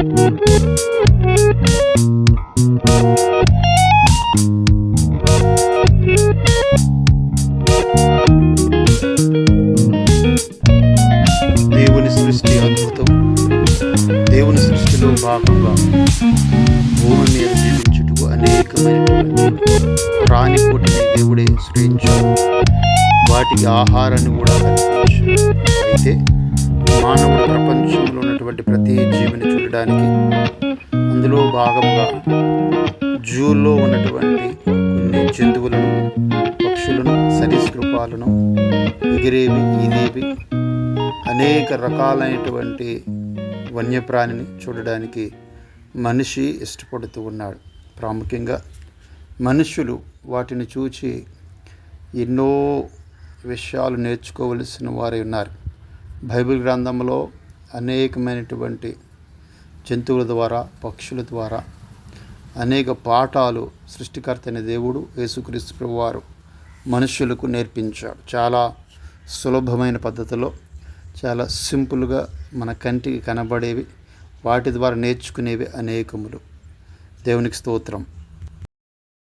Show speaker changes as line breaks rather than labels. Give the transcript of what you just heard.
దేవుని సృష్టి అద్భుతం. దేవుని సృష్టిలో భాగంగా భూమి మీద జీవించుటకు అనేకమైనటువంటి ప్రాణికోటిని దేవుడే సృష్టించాడు. వాటికి ఆహారాన్ని కూడా కల్పించాడు. అయితే మానవుడు ప్రపంచంలో ఉన్నటువంటి ప్రతి జీవిని చూడడానికి, అందులో భాగంగా జూలో ఉన్నటువంటి కొన్ని జంతువులను, పక్షులను, సరీసృపాలను, ఎగిరేవి, ఈదేవి, అనేక రకాలైనటువంటి వన్యప్రాణిని చూడడానికి మనిషి ఇష్టపడుతూ ఉన్నాడు. ప్రాముఖ్యంగా మనుషులు వాటిని చూచి ఎన్నో విషయాలు నేర్చుకోవలసిన వారై ఉన్నారు. బైబిల్ గ్రంథంలో అనేకమైనటువంటి జంతువుల ద్వారా, పక్షుల ద్వారా అనేక పాఠాలు సృష్టికర్త అయిన దేవుడు యేసుక్రీస్తు ప్రభువారు మనుషులకు నేర్పించాడు. చాలా సులభమైన పద్ధతిలో, చాలా సింపుల్గా మన కంటికి కనబడేవి, వాటి ద్వారా నేర్చుకునేవి అనేకములు. దేవునికి స్తోత్రం.